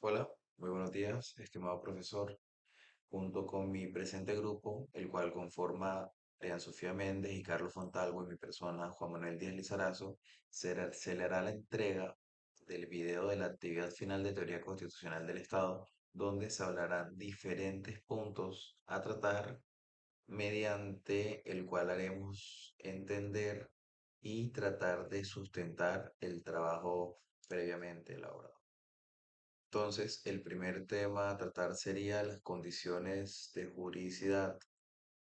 Hola, muy buenos días, estimado profesor. Junto con mi presente grupo, el cual conforma Arián Sofía Méndez y Carlos Fontalvo y mi persona, Juan Manuel Díaz Lizarazo, se le hará la entrega del video de la actividad final de teoría constitucional del Estado, donde se hablarán diferentes puntos a tratar, mediante el cual haremos entender y tratar de sustentar el trabajo previamente elaborado. Entonces, el primer tema a tratar sería las condiciones de juridicidad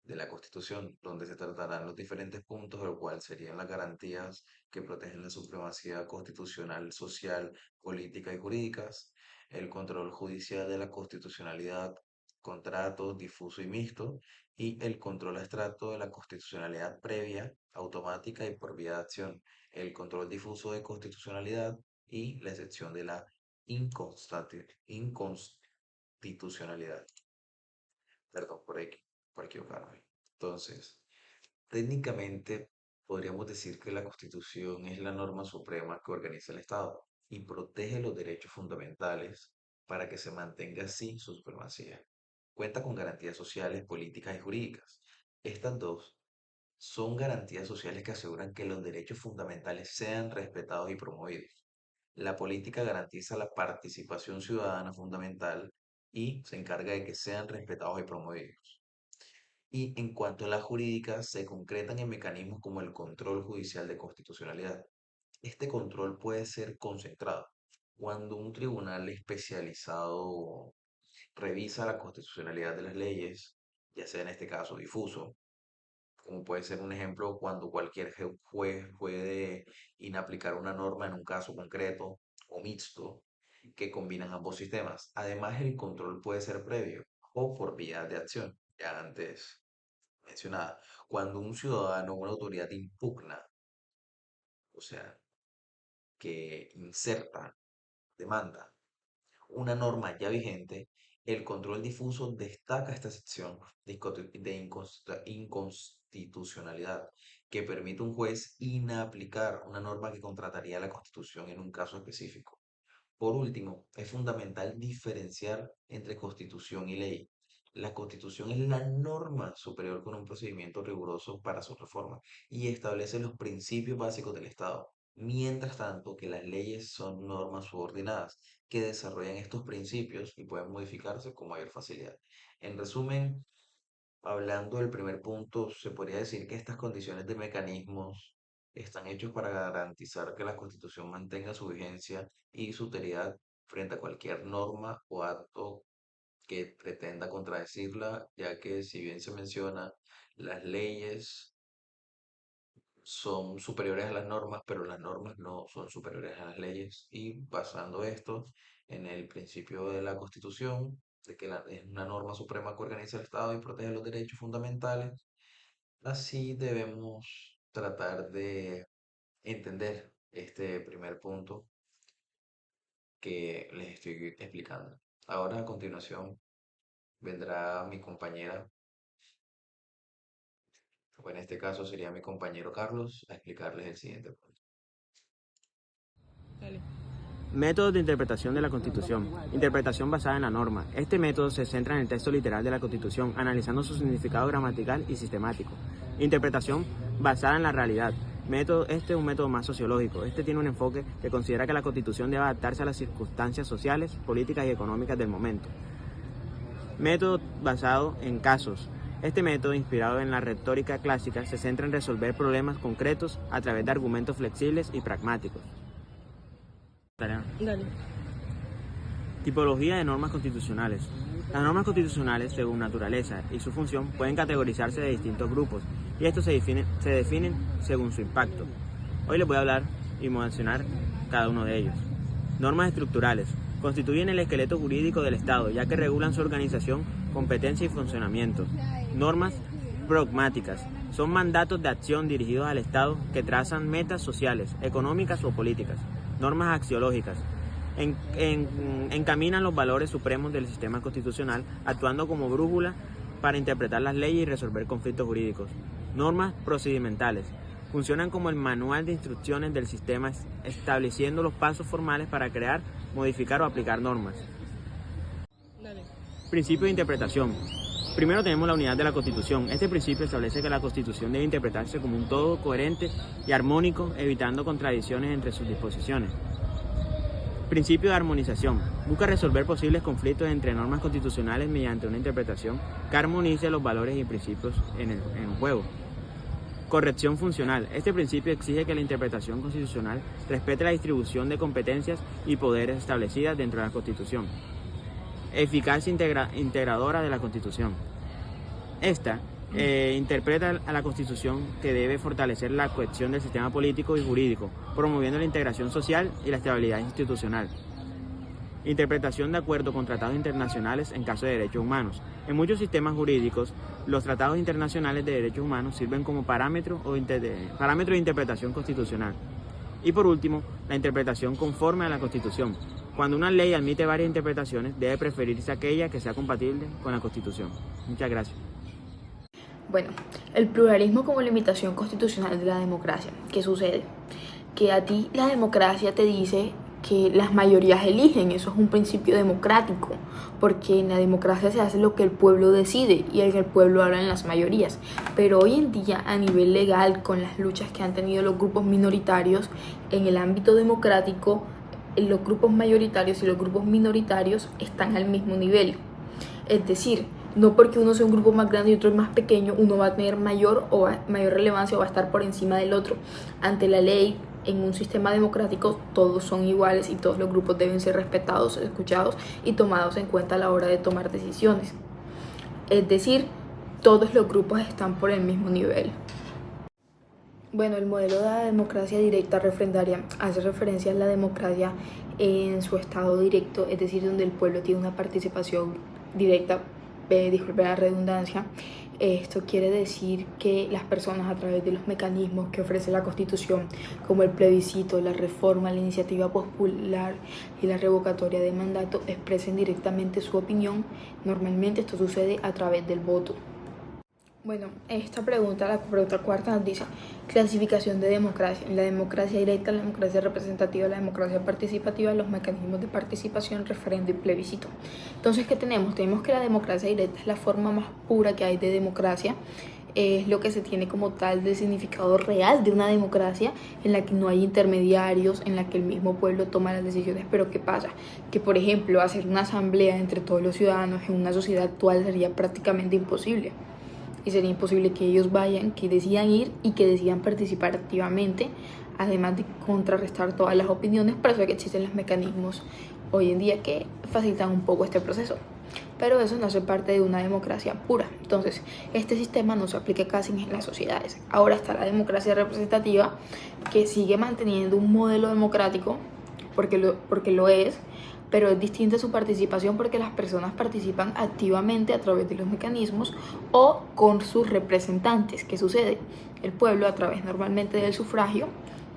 de la Constitución, donde se tratarán los diferentes puntos, el cual serían las garantías que protegen la supremacía constitucional, social, política y jurídicas, el control judicial de la constitucionalidad, contrato difuso y mixto, y el control abstracto de la constitucionalidad previa, automática y por vía de acción, el control difuso de constitucionalidad y la excepción de la inconstitucionalidad. Perdón por equivocarme. Entonces, técnicamente podríamos decir que la Constitución es la norma suprema que organiza el Estado y protege los derechos fundamentales para que se mantenga así su supremacía. Cuenta con garantías sociales, políticas y jurídicas. Estas dos son garantías sociales que aseguran que los derechos fundamentales sean respetados y promovidos. La política garantiza la participación ciudadana fundamental y se encarga de que sean respetados y promovidos. Y en cuanto a las jurídicas, se concretan en mecanismos como el control judicial de constitucionalidad. Este control puede ser concentrado cuando un tribunal especializado revisa la constitucionalidad de las leyes, ya sea en este caso difuso, como puede ser un ejemplo cuando cualquier juez puede inaplicar una norma en un caso concreto o mixto que combinan ambos sistemas. Además, el control puede ser previo o por vía de acción, ya antes mencionada. Cuando un ciudadano o una autoridad impugna, o sea, que inserta, demanda una norma ya vigente, el control difuso destaca esta sección de inconstitucionalidad que permite a un juez inaplicar una norma que contrataría la Constitución en un caso específico. Por último, es fundamental diferenciar entre constitución y ley. La constitución es la norma superior con un procedimiento riguroso para su reforma y establece los principios básicos del Estado. Mientras tanto, que las leyes son normas subordinadas que desarrollan estos principios y pueden modificarse con mayor facilidad. En resumen, hablando del primer punto, se podría decir que estas condiciones de mecanismos están hechos para garantizar que la Constitución mantenga su vigencia y su utilidad frente a cualquier norma o acto que pretenda contradecirla, ya que si bien se menciona, las leyes son superiores a las normas, pero las normas no son superiores a las leyes. Y basando esto en el principio de la Constitución, de que es una norma suprema que organiza el Estado y protege los derechos fundamentales, así debemos tratar de entender este primer punto que les estoy explicando. Ahora a continuación vendrá mi compañera, o en este caso sería mi compañero Carlos, a explicarles el siguiente punto. Dale. Métodos de interpretación de la Constitución. Interpretación basada en la norma. Este método se centra en el texto literal de la Constitución, analizando su significado gramatical y sistemático. Interpretación basada en la realidad. Este es un método más sociológico. Este tiene un enfoque que considera que la Constitución debe adaptarse a las circunstancias sociales, políticas y económicas del momento. Método basado en casos. Este método, inspirado en la retórica clásica, se centra en resolver problemas concretos a través de argumentos flexibles y pragmáticos. Dale. Tipología de normas constitucionales. Las normas constitucionales, según naturaleza y su función, pueden categorizarse de distintos grupos y estos se definen según su impacto. Hoy les voy a hablar y mencionar cada uno de ellos. Normas estructurales. Constituyen el esqueleto jurídico del Estado, ya que regulan su organización, competencia y funcionamiento. Normas pragmáticas. Son mandatos de acción dirigidos al Estado que trazan metas sociales, económicas o políticas. Normas axiológicas. Encaminan los valores supremos del sistema constitucional, actuando como brújula para interpretar las leyes y resolver conflictos jurídicos. Normas procedimentales. Funcionan como el manual de instrucciones del sistema, estableciendo los pasos formales para crear, modificar o aplicar normas. Principio de interpretación. Primero tenemos la unidad de la Constitución. Este principio establece que la Constitución debe interpretarse como un todo coherente y armónico, evitando contradicciones entre sus disposiciones. Principio de armonización. Busca resolver posibles conflictos entre normas constitucionales mediante una interpretación que armonice los valores y principios en el juego. Corrección funcional. Este principio exige que la interpretación constitucional respete la distribución de competencias y poderes establecidas dentro de la Constitución. Eficacia integradora de la Constitución. Esta interpreta a la Constitución que debe fortalecer la cohesión del sistema político y jurídico, promoviendo la integración social y la estabilidad institucional. Interpretación de acuerdo con tratados internacionales en caso de derechos humanos. En muchos sistemas jurídicos, los tratados internacionales de derechos humanos sirven como parámetro de interpretación constitucional. Y por último, la interpretación conforme a la Constitución. Cuando una ley admite varias interpretaciones, debe preferirse aquella que sea compatible con la Constitución. Muchas gracias. Bueno, el pluralismo como limitación constitucional de la democracia. ¿Qué sucede? Que a ti la democracia te dice que las mayorías eligen, eso es un principio democrático, porque en la democracia se hace lo que el pueblo decide y en el pueblo hablan las mayorías. Pero hoy en día, a nivel legal, con las luchas que han tenido los grupos minoritarios en el ámbito democrático, los grupos mayoritarios y los grupos minoritarios están al mismo nivel. Es decir, no porque uno sea un grupo más grande y otro más pequeño, uno va a tener mayor relevancia o va a estar por encima del otro. Ante la ley, en un sistema democrático, todos son iguales y todos los grupos deben ser respetados, escuchados y tomados en cuenta a la hora de tomar decisiones. Es decir, todos los grupos están por el mismo nivel. Bueno, el modelo de la democracia directa referendaria hace referencia a la democracia en su estado directo, es decir, donde el pueblo tiene una participación directa, disculpe la redundancia. Esto quiere decir que las personas, a través de los mecanismos que ofrece la Constitución, como el plebiscito, la reforma, la iniciativa popular y la revocatoria de mandato, expresen directamente su opinión. Normalmente esto sucede a través del voto. Bueno, esta pregunta, la pregunta cuarta, nos dice clasificación de democracia. La democracia directa, la democracia representativa, la democracia participativa, los mecanismos de participación, referendo y plebiscito. Entonces, ¿qué tenemos? Tenemos que la democracia directa es la forma más pura que hay de democracia. Es lo que se tiene como tal de significado real de una democracia, en la que no hay intermediarios, en la que el mismo pueblo toma las decisiones. Pero ¿qué pasa? Que, por ejemplo, hacer una asamblea entre todos los ciudadanos en una sociedad actual sería prácticamente imposible. Y sería imposible que ellos vayan, que decidan ir y que decidan participar activamente, además de contrarrestar todas las opiniones. Por eso es que existen los mecanismos hoy en día que facilitan un poco este proceso. Pero eso no hace parte de una democracia pura. Entonces, este sistema no se aplica casi en las sociedades. Ahora está la democracia representativa, que sigue manteniendo un modelo democrático, porque lo es, pero es distinta su participación porque las personas participan activamente a través de los mecanismos o con sus representantes. ¿Qué sucede? El pueblo, a través normalmente del sufragio,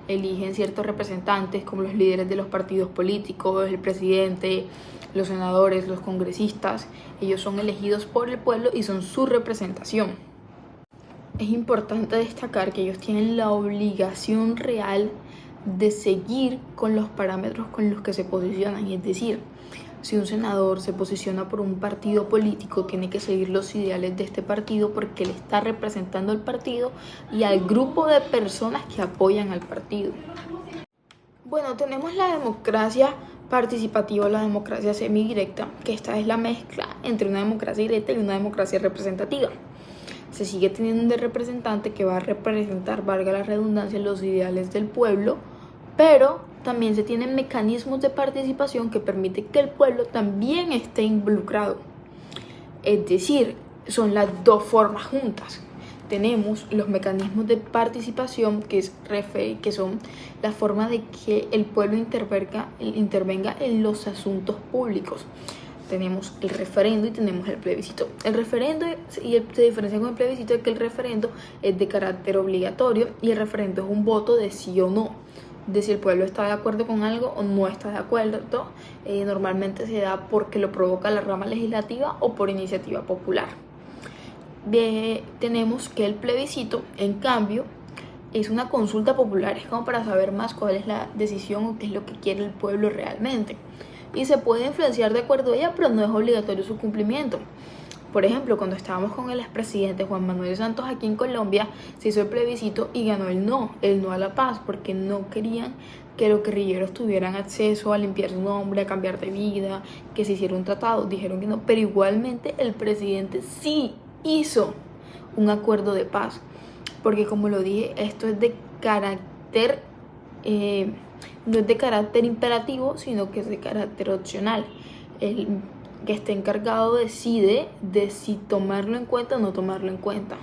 eligen ciertos representantes como los líderes de los partidos políticos, el presidente, los senadores, los congresistas. Ellos son elegidos por el pueblo y son su representación. Es importante destacar que ellos tienen la obligación real de seguir con los parámetros con los que se posicionan. Es decir, si un senador se posiciona por un partido político, tiene que seguir los ideales de este partido porque le está representando al partido y al grupo de personas que apoyan al partido. Bueno, tenemos la democracia participativa o la democracia semidirecta, que esta es la mezcla entre una democracia directa y una democracia representativa. Se sigue teniendo un representante que va a representar, valga la redundancia, los ideales del pueblo, pero también se tienen mecanismos de participación que permiten que el pueblo también esté involucrado. Es decir, son las dos formas juntas. Tenemos los mecanismos de participación, que son la forma de que el pueblo intervenga en los asuntos públicos. Tenemos el referendo y tenemos el plebiscito. El referendo se diferencia con el plebiscito de que el referendo es de carácter obligatorio y el referendo es un voto de sí o no, de si el pueblo está de acuerdo con algo o no está de acuerdo. Normalmente se da porque lo provoca la rama legislativa o por iniciativa popular. Tenemos que el plebiscito, en cambio, es una consulta popular, es como para saber más cuál es la decisión o qué es lo que quiere el pueblo realmente. y se puede influenciar de acuerdo a ella, pero no es obligatorio su cumplimiento. Por ejemplo, cuando estábamos con el expresidente Juan Manuel Santos aquí en Colombia, se hizo el plebiscito y ganó el no a la paz, porque no querían que los guerrilleros tuvieran acceso a limpiar su nombre, a cambiar de vida, que se hiciera un tratado. Dijeron que no, pero igualmente el presidente sí hizo un acuerdo de paz, porque como lo dije, esto es de carácter, no es de carácter imperativo, sino que es de carácter opcional. El que esté encargado decide de si tomarlo en cuenta o no tomarlo en cuenta.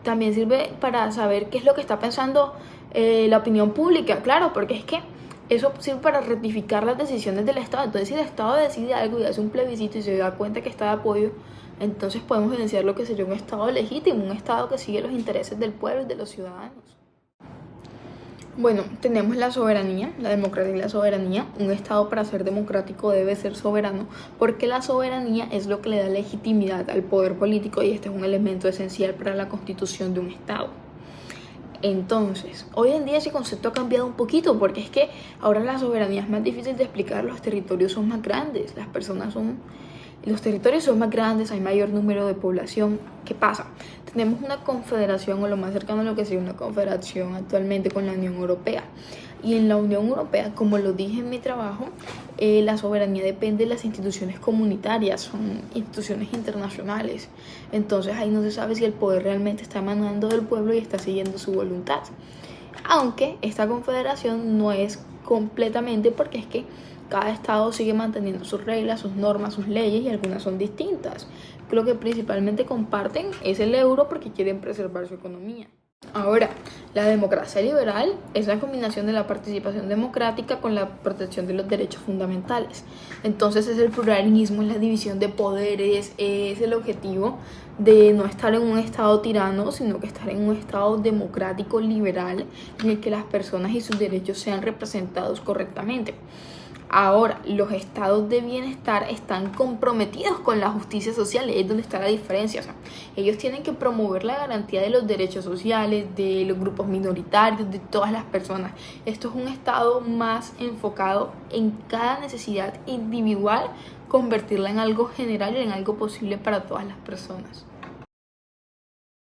También sirve para saber qué es lo que está pensando la opinión pública, claro, porque es que eso sirve para rectificar las decisiones del Estado. Entonces, si el Estado decide algo y hace un plebiscito y se da cuenta que está de apoyo, entonces podemos evidenciar lo que sería un Estado legítimo, un Estado que sigue los intereses del pueblo y de los ciudadanos. Bueno, tenemos la soberanía, la democracia y la soberanía. Un Estado, para ser democrático, debe ser soberano, porque la soberanía es lo que le da legitimidad al poder político y este es un elemento esencial para la constitución de un Estado. Entonces, hoy en día ese concepto ha cambiado un poquito, porque es que ahora la soberanía es más difícil de explicar, los territorios son más grandes, los territorios son más grandes, hay mayor número de población. ¿Qué pasa? Tenemos una confederación, o lo más cercano a lo que sería una confederación actualmente, con la Unión Europea. Y en la Unión Europea, como lo dije en mi trabajo, la soberanía depende de las instituciones comunitarias, son instituciones internacionales. Entonces ahí no se sabe si el poder realmente está emanando del pueblo y está siguiendo su voluntad. Aunque esta confederación no es completamente, porque es que cada estado sigue manteniendo sus reglas, sus normas, sus leyes, y algunas son distintas. Lo que principalmente comparten es el euro, porque quieren preservar su economía. Ahora, la democracia liberal es la combinación de la participación democrática con la protección de los derechos fundamentales. Entonces es el pluralismo, es la división de poderes, es el objetivo de no estar en un estado tirano, sino que estar en un estado democrático liberal en el que las personas y sus derechos sean representados correctamente. Ahora, los estados de bienestar están comprometidos con la justicia social, es donde está la diferencia. O sea, ellos tienen que promover la garantía de los derechos sociales, de los grupos minoritarios, de todas las personas. Esto es un estado más enfocado en cada necesidad individual, convertirla en algo general y en algo posible para todas las personas.